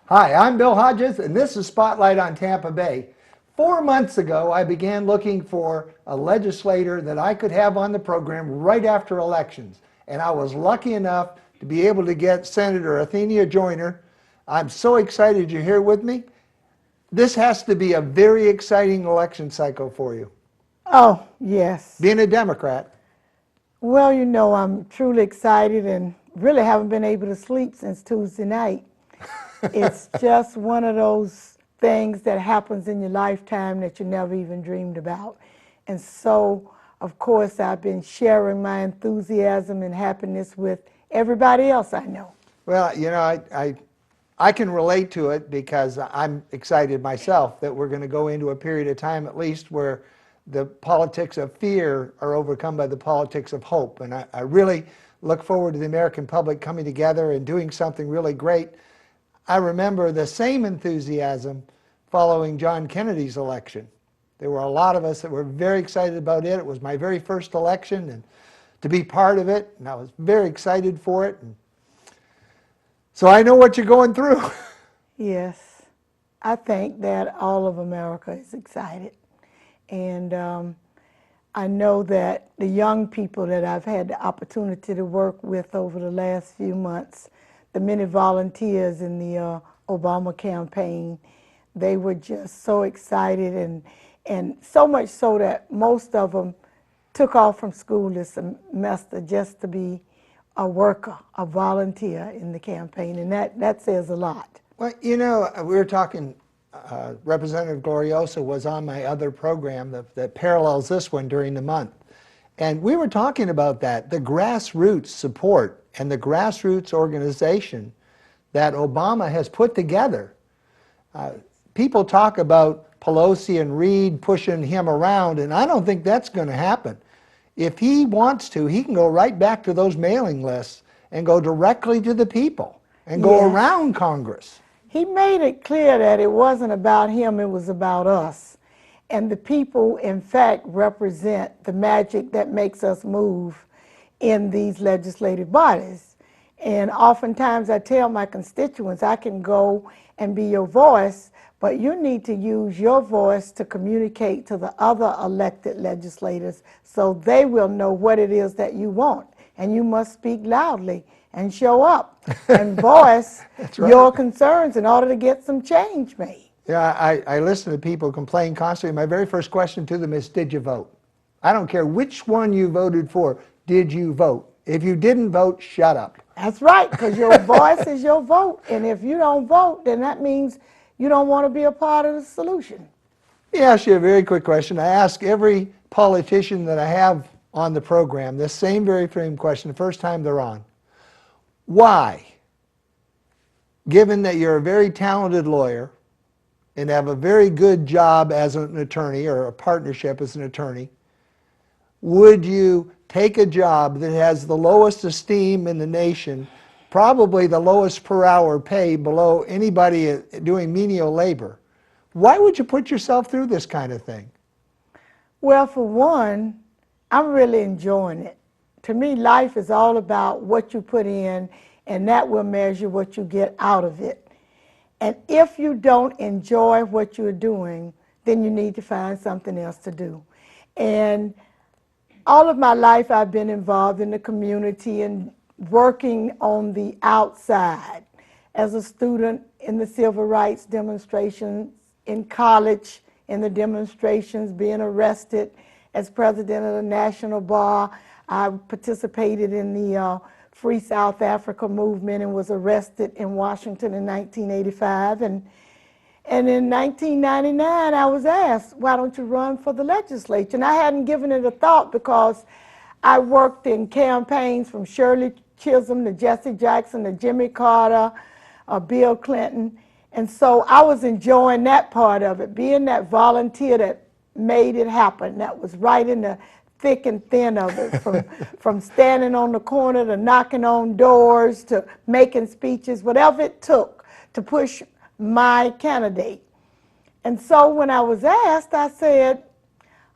Hi, I'm Bill Hodges, and this is Spotlight on Tampa Bay. 4 months ago, I began looking for a legislator that I could have on the program right after elections, and I was lucky enough to be able to get Senator Athenia Joyner. I'm so excited you're here with me. This has to be a very exciting election cycle for you, Oh, yes. being a Democrat. Well, I'm truly excited and really haven't been able to sleep since Tuesday night. It's just one of those things that happens in your lifetime that you never even dreamed about. And so, of course, I've been sharing my enthusiasm and happiness with everybody else I know. Well, I can relate to it because I'm excited myself that we're going to go into a period of time at least where the politics of fear are overcome by the politics of hope. And I really look forward to the American public coming together and doing something really great. I remember the same enthusiasm following John Kennedy's election. There were a lot of us that were very excited about it. It was my very first election, and to be part of it, and I was very excited for it. And so I know what you're going through. Yes, I think that all of America is excited. And I know that the young people that I've had the opportunity to work with over the last few months, the many volunteers in the Obama campaign, they were just so excited and so much so that most of them took off from school this semester just to be a worker, a volunteer in the campaign, and that says a lot. Well, we were talking, Representative Gloriosa was on my other program that parallels this one during the month. And we were talking about that, the grassroots support and the grassroots organization that Obama has put together. People talk about Pelosi and Reid pushing him around, and I don't think that's going to happen. If he wants to, he can go right back to those mailing lists and go directly to the people and go Yes. around Congress. He made it clear that it wasn't about him, it was about us. And the people, in fact, represent the magic that makes us move in these legislative bodies. And oftentimes I tell my constituents, I can go and be your voice, but you need to use your voice to communicate to the other elected legislators so they will know what it is that you want. And you must speak loudly and show up and voice right. your concerns in order to get some change made. Yeah, I listen to people complain constantly. My very first question to them is, did you vote? I don't care which one you voted for. Did you vote? If you didn't vote, shut up. That's right, because your voice is your vote. And if you don't vote, then that means you don't want to be a part of the solution. Let me ask you a very quick question. I ask every politician that I have on the program this same very same question the first time they're on. Why, given that you're a very talented lawyer and have a very good job as an attorney or a partnership as an attorney, would you take a job that has the lowest esteem in the nation, probably the lowest per hour pay below anybody doing menial labor? Why would you put yourself through this kind of thing? Well, for one, I'm really enjoying it. To me, life is all about what you put in, and that will measure what you get out of it. And if you don't enjoy what you're doing, then you need to find something else to do. And all of my life, I've been involved in the community and working on the outside as a student in the civil rights demonstrations, in college, in the demonstrations, being arrested as president of the National Bar. I participated in the Free South Africa movement and was arrested in Washington in 1985. And in 1999, I was asked, why don't you run for the legislature? And I hadn't given it a thought because I worked in campaigns from Shirley Chisholm to Jesse Jackson to Jimmy Carter, Bill Clinton. And so I was enjoying that part of it, being that volunteer that made it happen, that was right in the thick and thin of it, from standing on the corner to knocking on doors to making speeches, whatever it took to push my candidate. And so when I was asked, I said,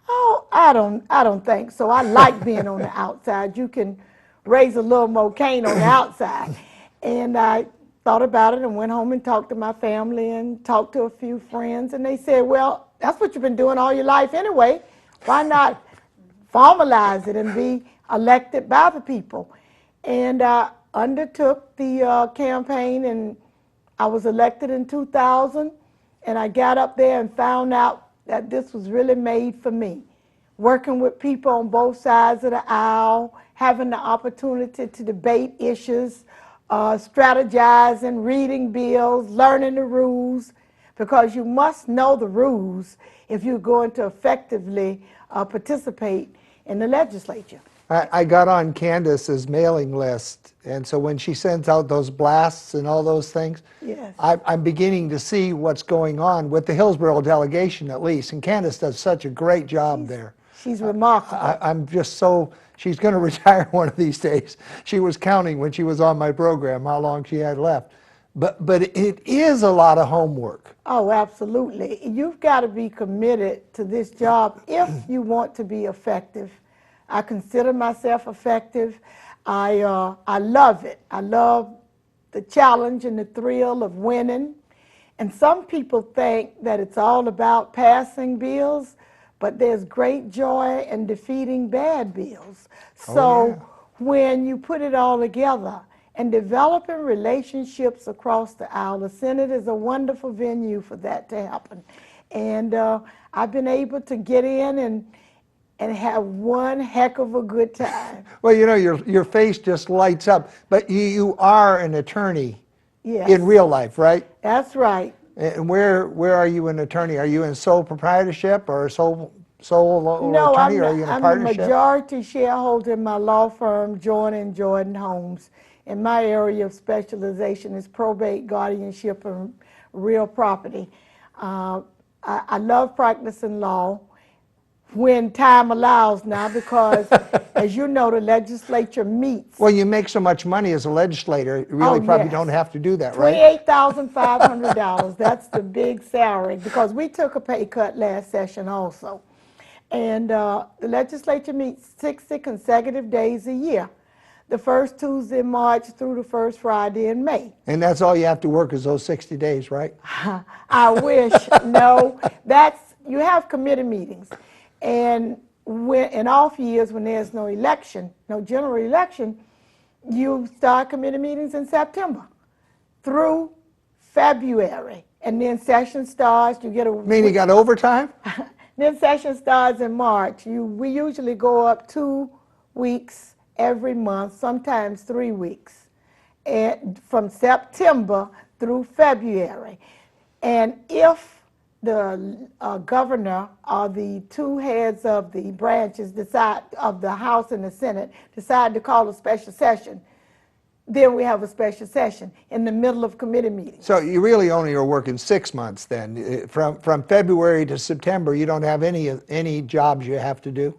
oh, I don't think so. I like being on the outside. You can raise a little more cane on the outside. And I thought about it and went home and talked to my family and talked to a few friends, and they said, well, that's what you've been doing all your life anyway. Why not formalize it and be elected by the people? And I undertook the campaign, and I was elected in 2000, and I got up there and found out that this was really made for me. Working with people on both sides of the aisle, having the opportunity to debate issues, strategizing, reading bills, learning the rules, because you must know the rules if you're going to effectively participate in the legislature. I got on Candace's mailing list, and so when she sends out those blasts and all those things, Yes. I'm beginning to see what's going on with the Hillsborough delegation at least, and Candace does such a great job there. She's remarkable. I'm just so, she's going to retire one of these days. She was counting when she was on my program how long she had left. But it is a lot of homework. Oh, absolutely. You've got to be committed to this job if you want to be effective. I consider myself effective. I love it. I love the challenge and the thrill of winning. And some people think that it's all about passing bills, but there's great joy in defeating bad bills. So when you put it all together and developing relationships across the aisle, the Senate is a wonderful venue for that to happen. And I've been able to get in and have one heck of a good time. Well, you know, your face just lights up, but you are an attorney Yes. in real life, right? That's right. And where are you an attorney? Are you in sole proprietorship or sole No, attorney, or are you in a I'm the partnership? majority shareholder in my law firm, Jordan Homes. And my area of specialization is probate, guardianship, and real property. I love practicing law when time allows now, because as you know, the legislature meets. Well, you make so much money as a legislator, you really probably don't have to do that, right? $28,500. That's the big salary, because we took a pay cut last session also. And the legislature meets 60 consecutive days a year, the first Tuesday in March through the first Friday in May. And that's all you have to work is those 60 days, right? I wish. No, you have committee meetings. And in off years, when there's no election, no general election, you start committee meetings in September through February. And then session starts, you get a... Mean you got overtime? Then session starts in March. We usually go up 2 weeks every month, sometimes 3 weeks, and from September through February. And if the governor or the two heads of the branches of the House and the Senate decide to call a special session, then we have a special session in the middle of committee meetings. So you really only are working 6 months then. From February to September, you don't have any jobs you have to do?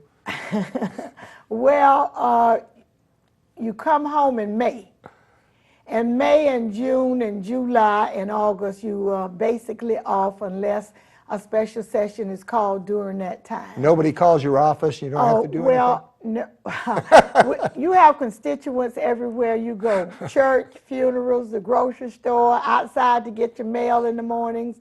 Well, you come home in May. In May and June and July and August, you are basically off unless a special session is called during that time. Nobody calls your office, you don't have to do well, no, you have constituents everywhere you go. Church, funerals, the grocery store, outside to get your mail in the mornings.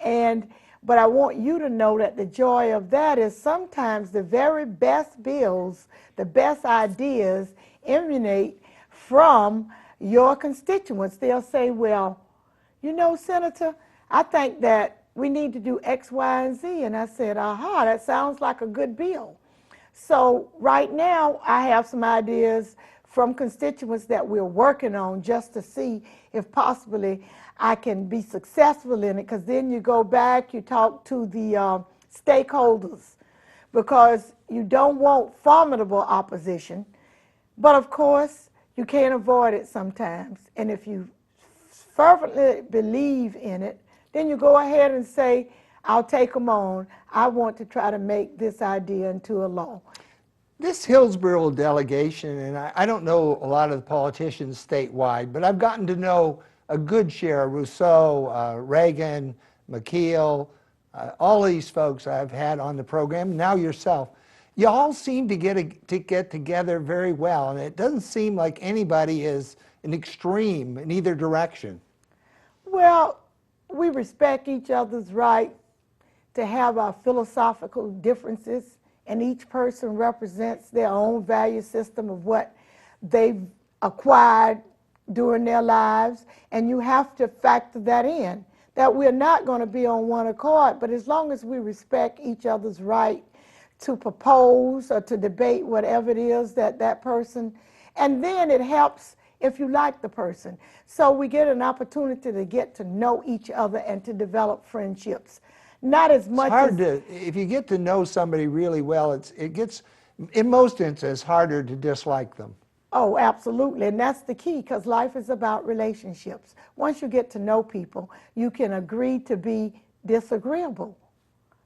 But I want you to know that the joy of that is sometimes the very best bills, the best ideas emanate from your constituents. They'll say, well, you know, Senator, I think that we need to do X, Y, and Z. And I said, aha, that sounds like a good bill. So right now, I have some ideas from constituents that we're working on just to see if possibly I can be successful in it, because then you go back, you talk to the stakeholders, because you don't want formidable opposition, but of course, you can't avoid it sometimes. And if you fervently believe in it, then you go ahead and say, I'll take them on. I want to try to make this idea into a law. This Hillsborough delegation, and I don't know a lot of the politicians statewide, but I've gotten to know a good share, Rousseau, Reagan, McKeel, all these folks I've had on the program, now yourself. You all seem to get together very well, and it doesn't seem like anybody is an extreme in either direction. Well, we respect each other's right to have our philosophical differences, and each person represents their own value system of what they've acquired during their lives, and you have to factor that in, that we're not going to be on one accord, but as long as we respect each other's right to propose or to debate whatever it is that that person, and then it helps if you like the person. So we get an opportunity to get to know each other and to develop friendships. Not as much It's hard as, to, if you get to know somebody really well, it gets, in most instances, harder to dislike them. oh, absolutely, and that's the key, because life is about relationships. Once you get to know people, you can agree to be disagreeable.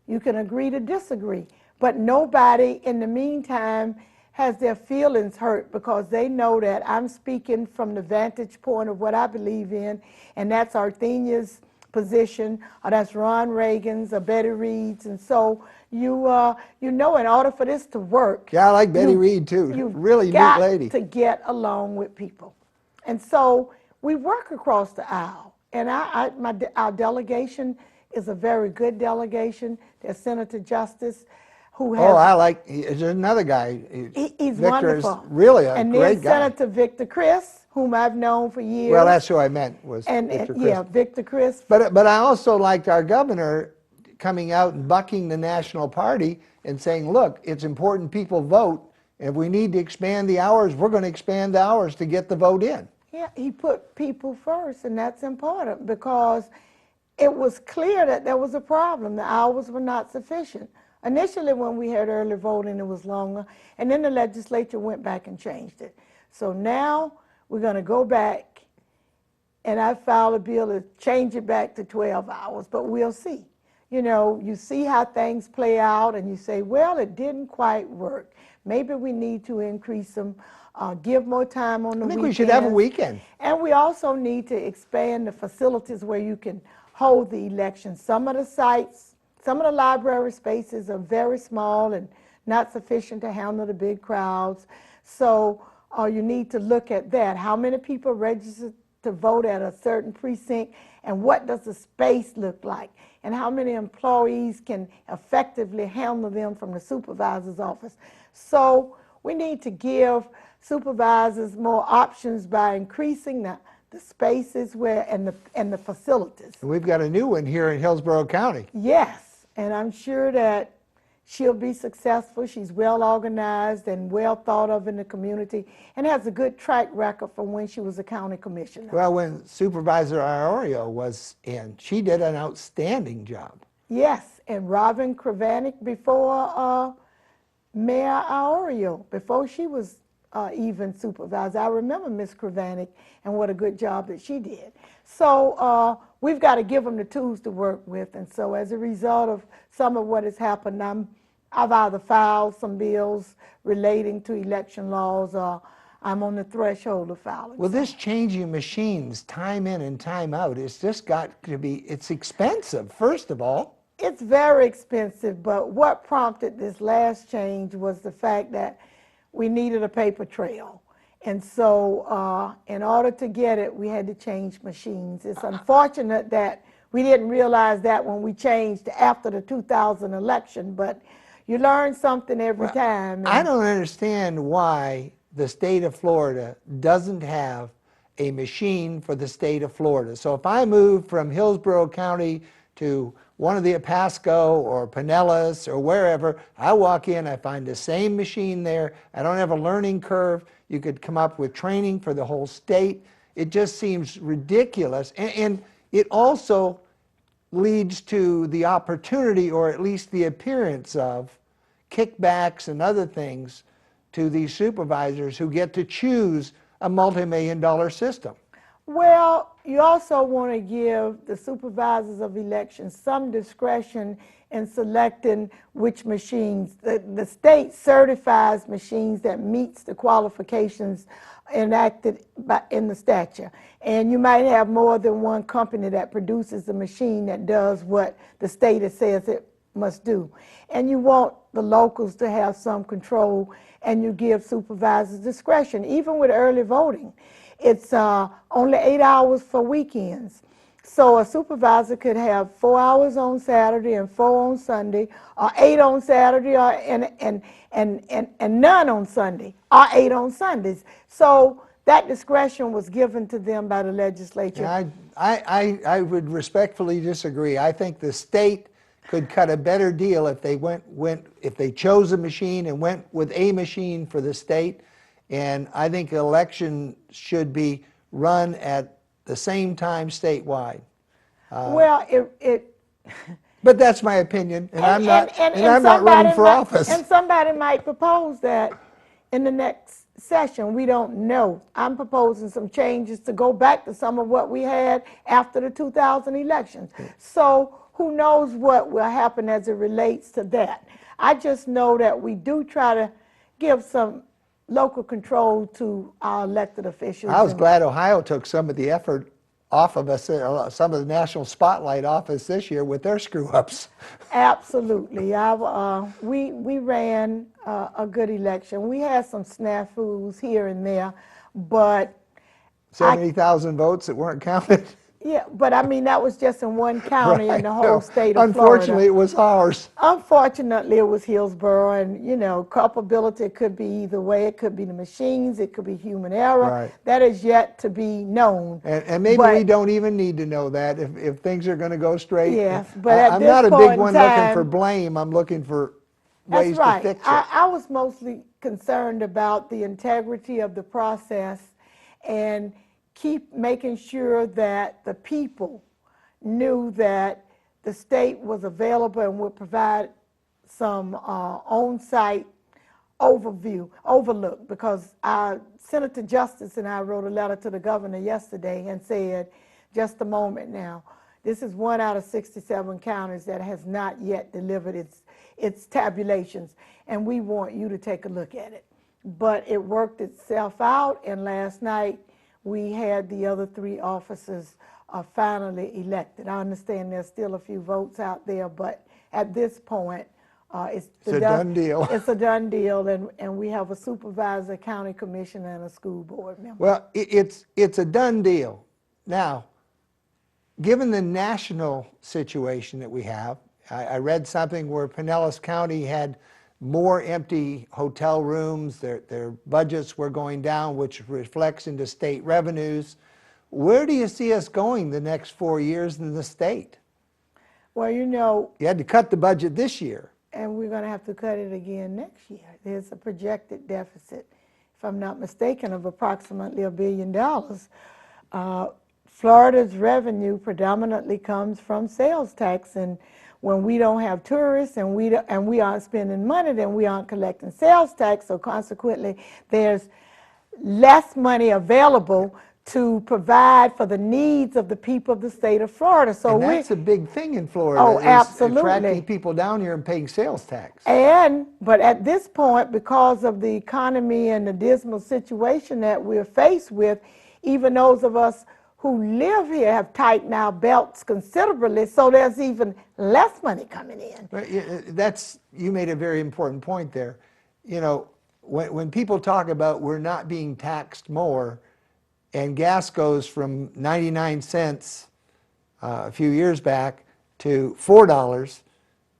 You can agree to disagree, but nobody in the meantime has their feelings hurt because they know that I'm speaking from the vantage point of what I believe in, and that's Arthenia's position, or that's Ron Reagan's, or Betty Reed's, and so you know, in order for this to work, Yeah, I like Betty you- Reed too. you've Really neat got lady. to get along with people, and so we work across the aisle. And our delegation is a very good delegation. There's Senator Justice, who has Oh, I like, there's another guy. he's Victor is wonderful. really a And great then guy. Senator Victor Chris, whom I've known for years. Well, that's who I meant, was and Victor Chris. yeah, Victor Chris. But I also liked our governor coming out and bucking the national party and saying, look, it's important people vote. If we need to expand the hours, we're going to expand the hours to get the vote in. Yeah, he put people first, and that's important because it was clear that there was a problem. The hours were not sufficient. Initially, when we had early voting, it was longer, and then the legislature went back and changed it. So now we're going to go back, and I filed a bill to change it back to 12 hours, but we'll see. You know, you see how things play out, and you say, well, it didn't quite work. Maybe we need to increase them, give more time on the weekends. I think we should have a weekend. And we also need to expand the facilities where you can hold the elections. Some of the sites, some of the library spaces are very small and not sufficient to handle the big crowds. So you need to look at that. How many people register to vote at a certain precinct, and what does the space look like? And how many employees can effectively handle them from the supervisor's office? So we need to give supervisors more options by increasing the spaces where and the facilities. And we've got a new one here in Hillsborough County. Yes, and I'm sure that she'll be successful. She's well organized and well thought of in the community, and has a good track record from when she was a county commissioner. Well, when Supervisor Iorio was in, she did an outstanding job. Yes, and Robin Kravanik before Mayor Iorio, before she was even supervisor. I remember Miss Kravanik and what a good job that she did. So we've got to give them the tools to work with, and so as a result of some of what has happened, I've either filed some bills relating to election laws, or I'm on the threshold of filing. Well, this changing machines, time in and time out, it's just got to be, it's expensive, first of all. It's very expensive, but what prompted this last change was the fact that we needed a paper trail. And so in order to get it, we had to change machines. It's unfortunate that we didn't realize that when we changed after the 2000 election, but you learn something every time. I don't understand why the state of Florida doesn't have a machine for the state of Florida. So if I move from Hillsborough County to one of the Pasco or Pinellas or wherever, I walk in, I find the same machine there. I don't have a learning curve. You could come up with training for the whole state. It just seems ridiculous. And it also leads to the opportunity, or at least the appearance of, kickbacks and other things to these supervisors who get to choose a multi-million-dollar system. Well, you also want to give the supervisors of elections some discretion in selecting which machines. The state certifies machines that meets the qualifications enacted in the statute. And you might have more than one company that produces a machine that does what the state says it must do. And you want the locals to have some control, and you give supervisors discretion. Even with early voting, it's only 8 hours for weekends. So a supervisor could have 4 hours on Saturday and 4 on Sunday, or 8 on Saturday, or and none on Sunday, or 8 on Sundays. So that discretion was given to them by the legislature. And I would respectfully disagree. I think the state could cut a better deal if they if they chose a machine and went with a machine for the state. And I think election should be run at the same time statewide. Well, But that's my opinion, and I'm not somebody running for might, office. and somebody might propose that in the next session. We don't know. I'm proposing some changes to go back to some of what we had after the 2000 elections. So who knows what will happen as it relates to that. I just know that we do try to give some local control to our elected officials. I was glad Ohio took some of the effort off of us, some of the national spotlight off us this year with their screw-ups. Absolutely. We ran a good election. We had some snafus here and there, but 70,000 votes that weren't counted. yeah, but I mean, that was just in one county in the whole No, state of unfortunately, Florida. it was ours. Unfortunately, it was Hillsborough, and culpability could be either way. It could be the machines, it could be human error. Right. That is yet to be known. And maybe we don't even need to know that if things are going to go straight. Yes, but at I'm this not a point big in one looking time- for blame. I'm looking for That's ways right. to fix it. I was mostly concerned about the integrity of the process and keep making sure that the people knew that the state was available and would provide some on-site overlook, because Senator Justice and I wrote a letter to the governor yesterday and said, just a moment now, this is 1 out of 67 counties that has not yet delivered its tabulations, and we want you to take a look at it. But it worked itself out, and last night we had the other 3 officers finally elected. I understand there's still a few votes out there, but at this point, it's a done deal. It's a done deal, and we have a supervisor, county commissioner, and a school board member. Well, it's a done deal. Now, given the national situation that we have, I read something where Pinellas County had more empty hotel rooms, their budgets were going down, which reflects into state revenues. Where do you see us going the next 4 years in the state? Well, you had to cut the budget this year. And we're going to have to cut it again next year. There's a projected deficit, if I'm not mistaken, of approximately $1 billion. Florida's revenue predominantly comes from sales tax, and when we don't have tourists and we aren't spending money, then we aren't collecting sales tax, so consequently there's less money available to provide for the needs of the people of the state of Florida. So and that's a big thing in Florida. Oh, absolutely. Attracting people down here and paying sales tax. But at this point, because of the economy and the dismal situation that we're faced with, even those of us who live here have tightened our belts considerably, so there's even less money coming in. You made a very important point there. When people talk about we're not being taxed more, and gas goes from 99 cents a few years back to $4,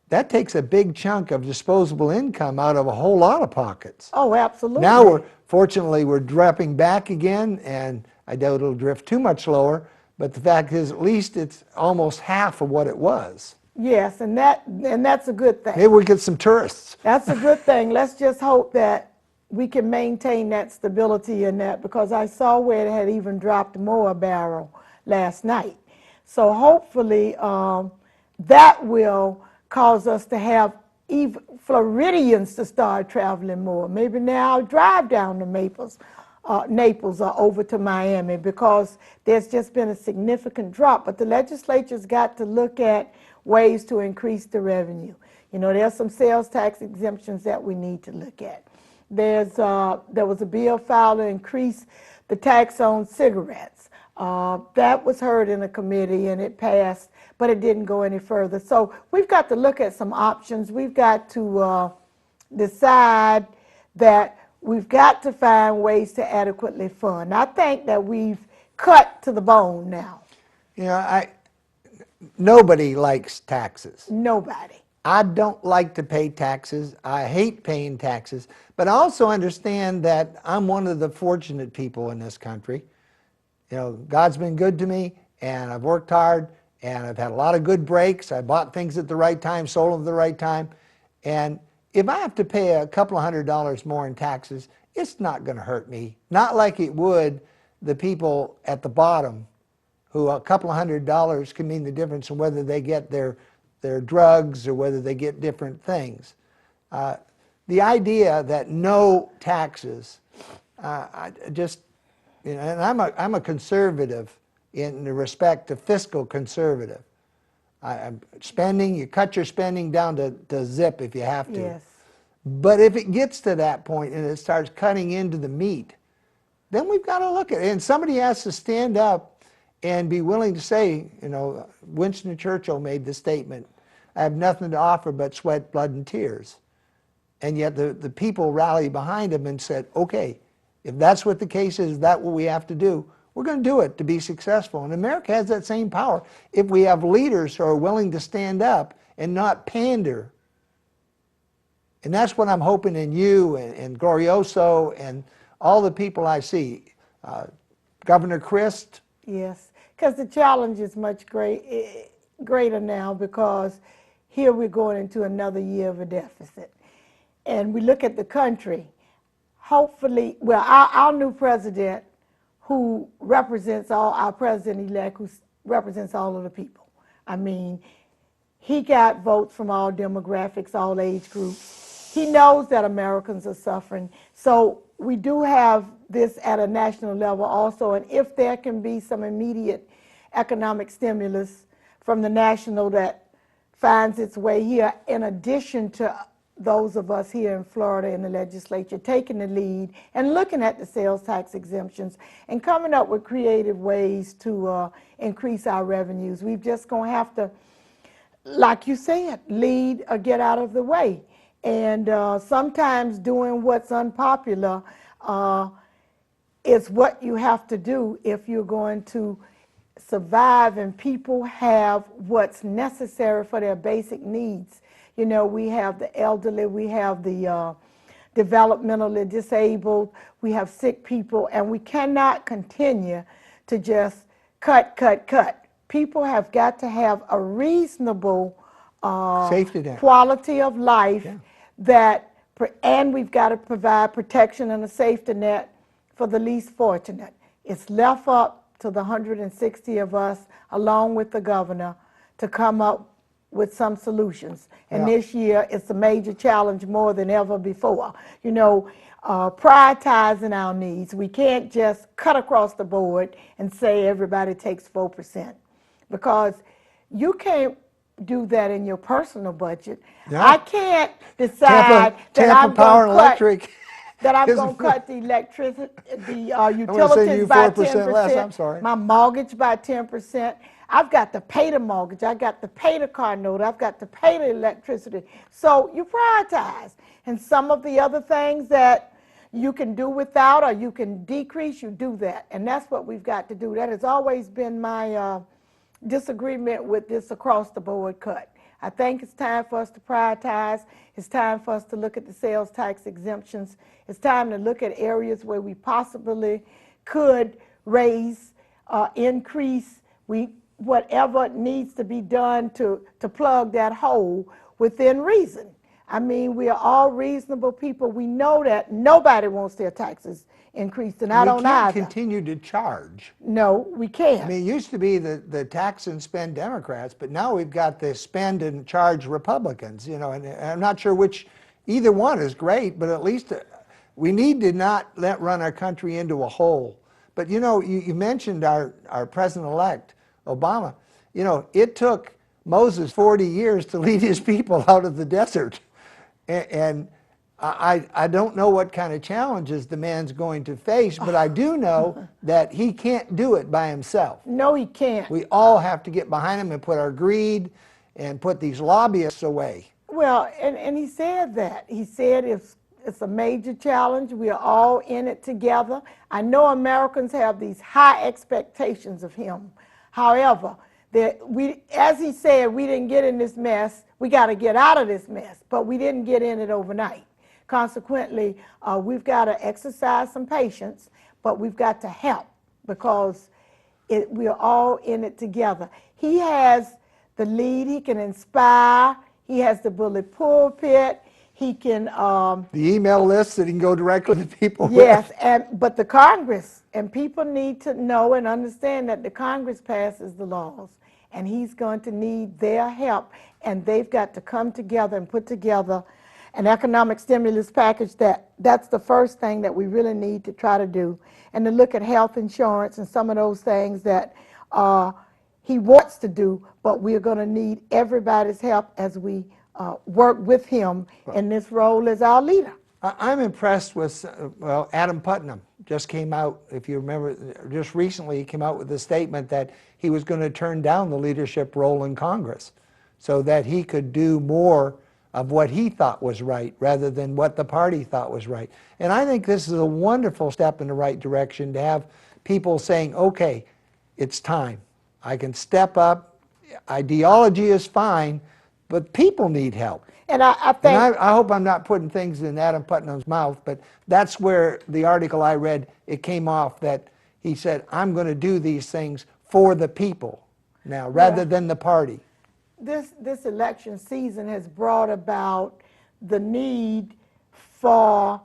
that takes a big chunk of disposable income out of a whole lot of pockets. Oh, absolutely. Now fortunately we're dropping back again, and I doubt it'll drift too much lower, but the fact is at least it's almost half of what it was. Yes, and that's a good thing. Maybe we get some tourists. That's a good thing. Let's just hope that we can maintain that stability in that, because I saw where it had even dropped more a barrel last night. So hopefully that will cause us to have even Floridians to start traveling more. Maybe now drive down to Naples or over to Miami, because there's just been a significant drop. But the legislature's got to look at ways to increase the revenue. There's some sales tax exemptions that we need to look at. There was a bill filed to increase the tax on cigarettes. That was heard in a committee and it passed, but it didn't go any further. So we've got to look at some options. We've got to decide that we've got to find ways to adequately fund. I think that we've cut to the bone now. nobody likes taxes. Nobody. I don't like to pay taxes. I hate paying taxes. But I also understand that I'm one of the fortunate people in this country. You know, God's been good to me, and I've worked hard, and I've had a lot of good breaks. I bought things at the right time, sold them at the right time. And if I have to pay a couple of $100 more in taxes, it's not going to hurt me. Not like it would the people at the bottom, who a couple of $100 can mean the difference in whether they get their drugs or whether they get different things. The idea that no taxes, I just, you know, and I'm a conservative in respect to fiscal conservative. I'm spending, you cut your spending down to zip if you have to. Yes. But if it gets to that point and it starts cutting into the meat, then we've got to look at it. And somebody has to stand up and be willing to say, you know, Winston Churchill made the statement, I have nothing to offer but sweat, blood, and tears. And yet the people rallied behind him and said, okay, if that's what the case is, that's what we have to do. We're going to do it to be successful. And America has that same power. If we have leaders who are willing to stand up and not pander. And that's what I'm hoping in you and Glorioso and all the people I see. Governor Christ. Yes, because the challenge is much greater now, because here we're going into another year of a deficit. And we look at the country, hopefully, well, our new president, who represents our president-elect, who represents all of the people. I mean, he got votes from all demographics, all age groups. He knows that Americans are suffering. So we do have this at a national level also, and if there can be some immediate economic stimulus from the national that finds its way here, in addition to those of us here in Florida in the legislature taking the lead and looking at the sales tax exemptions and coming up with creative ways to increase our revenues. We've just going to have to, like you said, lead or get out of the way. And sometimes doing what's unpopular is what you have to do if you're going to survive and people have what's necessary for their basic needs. You know, we have the elderly, we have the developmentally disabled, we have sick people, and we cannot continue to just cut. People have got to have a reasonable Safety net. quality of life, Yeah. and we've got to provide protection and a safety net for the least fortunate. It's left up to the 160 of us, along with the governor, to come up with some solutions. And Yeah. this year, it's a major challenge more than ever before. You know, prioritizing our needs. We can't just cut across the board and say everybody takes 4%, because you can't do that in your personal budget. Yeah. I can't decide that I'm Power going and to cut Electric. that I'm is- going to cut the electricity, the I'm going to send utilities you by 4% 10%, less, I'm sorry. my mortgage by 10%. I've got to pay the mortgage. I got to pay the car note. I've got to pay the electricity. So you prioritize. And some of the other things that you can do without or you can decrease, you do that. And that's what we've got to do. That has always been my disagreement with this across-the-board cut. I think it's time for us to prioritize. It's time for us to look at the sales tax exemptions. It's time to look at areas where we possibly could raise, increase, whatever needs to be done to plug that hole within reason. I mean, we are all reasonable people. We know that nobody wants their taxes increased, and I don't We can't either. continue to charge. No, we can't. I mean, it used to be the tax and spend Democrats, but now we've got the spend and charge Republicans, you know, and I'm not sure which, either one is great, but at least we need to not run our country into a hole. But, you know, you mentioned our president-elect, Obama. You know, it took Moses 40 years to lead his people out of the desert. And I don't know what kind of challenges the man's going to face, but I do know that he can't do it by himself. No, he can't. We all have to get behind him and put our greed and put these lobbyists away. Well, and he said that. He said it's a major challenge. We are all in it together. I know Americans have these high expectations of him. However, As he said, we didn't get in this mess. We got to get out of this mess, but we didn't get in it overnight. Consequently, we've got to exercise some patience, but we've got to help because we're all in it together. He has the lead. He can inspire. He has the bullet pulpit. He can The email list that he can go directly to people yes, with. but the Congress, and people need to know and understand that the Congress passes the laws, and he's going to need their help, and they've got to come together and put together an economic stimulus package. That's the first thing that we really need to try to do, and to look at health insurance and some of those things that he wants to do, but we're going to need everybody's help as we work with him in this role as our leader. I'm impressed with, well, Adam Putnam just came out, if you remember, just recently he came out with a statement that he was going to turn down the leadership role in Congress so that he could do more of what he thought was right rather than what the party thought was right. And I think this is a wonderful step in the right direction to have people saying, okay, it's time. I can step up. Ideology is fine, but people need help. And I think, and I hope I'm not putting things in Adam Putnam's mouth, but that's where the article I read, it came off that he said, I'm going to do these things for the people now, rather than the party. This election season has brought about the need for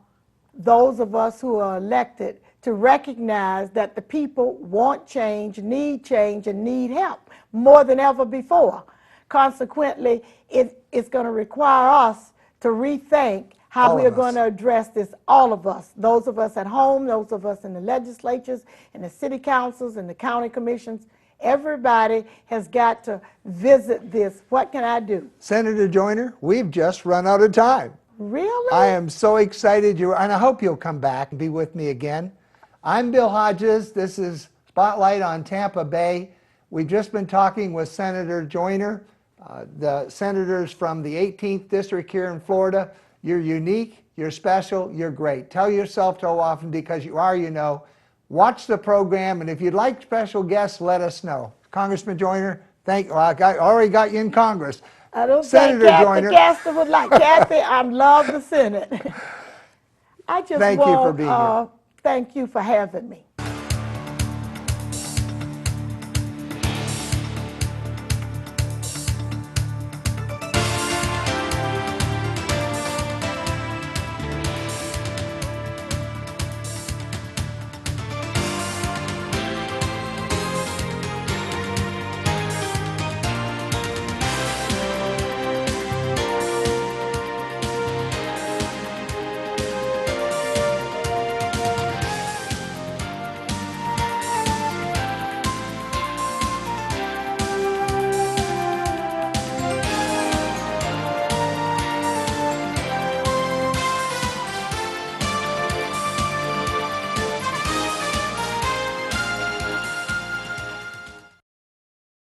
those of us who are elected to recognize that the people want change, and need help more than ever before. Consequently, it's going to require us to rethink how we are going to address this, all of us, those of us at home, those of us in the legislatures, in the city councils, and the county commissions. Everybody has got to visit this. What can I do? Senator Joyner, we've just run out of time. Really? I am so excited, and I hope you'll come back and be with me again. I'm Bill Hodges. This is Spotlight on Tampa Bay. We've just been talking with Senator Joyner, the senators from the 18th District here in Florida. You're unique, you're special, you're great. Tell yourself so often, because you are, you know. Watch the program, and if you'd like special guests, let us know. Congressman Joyner, I already got you in Congress. I don't Senator think Kathy Joyner. Castor would like. Kathy, I love the Senate. I just Thank you for being here. Thank you for having me.